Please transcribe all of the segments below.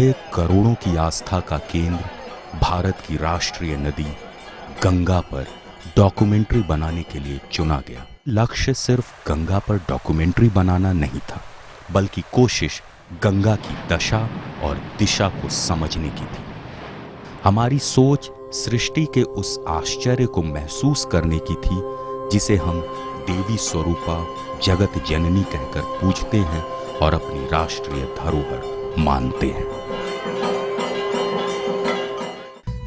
मुझे करोड़ों की आस्था का केंद्र भारत की राष्ट्रीय नदी गंगा पर डॉक्यूमेंट्री बनाने के लिए चुना गया। लक्ष्य सिर्फ गंगा पर डॉक्यूमेंट्री बनाना नहीं था, बल्कि कोशिश गंगा की दशा और दिशा को समझने की थी। हमारी सोच सृष्टि के उस आश्चर्य को महसूस करने की थी जिसे हम देवी स्वरूपा जगत जननी कहकर पूजते हैं और अपनी राष्ट्रीय धरोहर मानते हैं।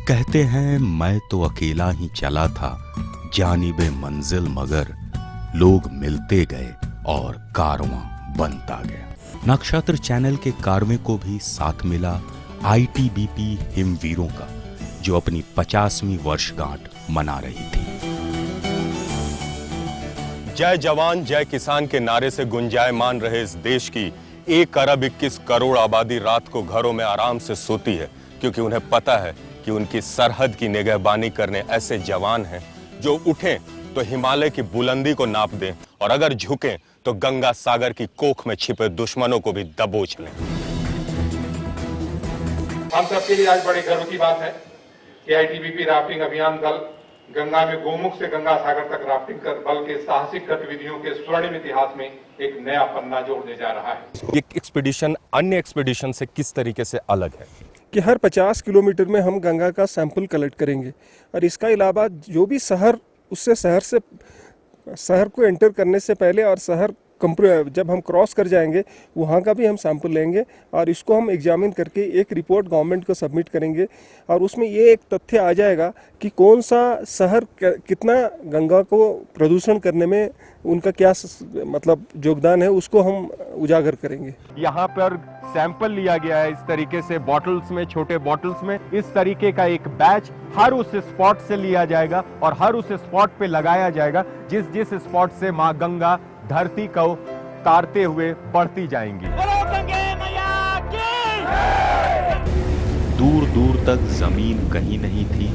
कहते हैं मैं तो अकेला ही चला था जानिबे मंजिल, मगर लोग मिलते गए और कारवां बनता गया। नक्षत्र चैनल के कारवें को भी साथ मिला आईटीबीपी हिमवीरों का, जो अपनी 50वीं वर्षगांठ मना रही थी। जय जवान जय किसान के नारे से गुंजायमान रहे इस देश की 1 अरब 21 करोड़ आबादी रात को घरों में आराम से सोती है, क्योंकि उन्हें पता है कि उनकी सरहद की निगहबानी करने ऐसे जवान हैं जो उठें तो हिमालय की बुलंदी को नाप दें और अगर झुकें तो गंगा सागर की कोख में छिपे दुश्मनों को भी दबोच लें। हम सबके लिए आज बड़े गर्व की बात है कि आईटीबीपी राफ्टिंग अभियान दल गंगा में गोमुख से गंगा सागर तक राफ्टिंग कर बल के साहसिक गतिविधियों के स्वर्णिम इतिहास में एक नया पन्ना जोड़ने जा रहा है। ये एक्सपीडिशन अन्य एक्सपीडिशन से किस तरीके से अलग है कि हर 50 किलोमीटर में हम गंगा का सैंपल कलेक्ट करेंगे और इसका अलावा जो भी शहर उससे शहर को एंटर करने से पहले और शहर जब हम क्रॉस कर जाएंगे वहाँ का भी हम सैंपल लेंगे और इसको हम एग्जामिन करके एक रिपोर्ट गवर्नमेंट को सबमिट करेंगे और उसमें ये एक तथ्य आ जाएगा कि कौन सा शहर कितना गंगा को प्रदूषण करने में उनका क्या मतलब योगदान है, उसको हम उजागर करेंगे। यहाँ पर सैंपल लिया गया है इस तरीके से बॉटल्स में, छोटे बॉटल्स में। इस तरीके का एक बैच हर उस स्पॉट से लिया जाएगा और हर उस स्पॉट पे लगाया जाएगा जिस स्पॉट से माँ गंगा धरती को तारते हुए बढ़ती जाएंगी। दूर दूर तक जमीन कहीं नहीं थी,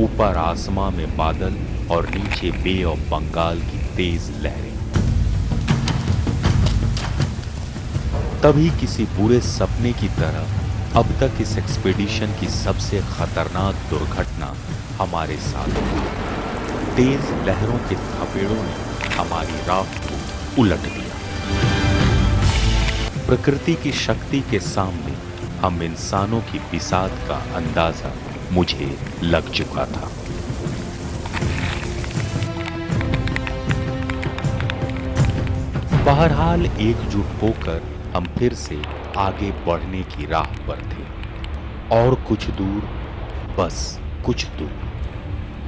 ऊपर आसमां में बादल और नीचे बे ऑफ बंगाल की तेज लहरें। तभी किसी बुरे सपने की तरह अब तक इस एक्सपीडिशन की सबसे खतरनाक दुर्घटना हमारे साथ हुई। तेज लहरों के थपेड़ों ने हमारी राफ्ट को उलट दिया। प्रकृति की शक्ति के सामने हम इंसानों की बिसात का अंदाजा मुझे लग चुका था। बहरहाल एकजुट होकर हम फिर से आगे बढ़ने की राह पर थे और कुछ दूर, बस कुछ दूर,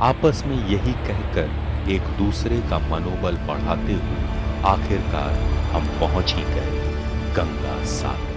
आपस में यही कहकर एक दूसरे का मनोबल बढ़ाते हुए आखिरकार हम पहुंच ही गए गंगा सागर।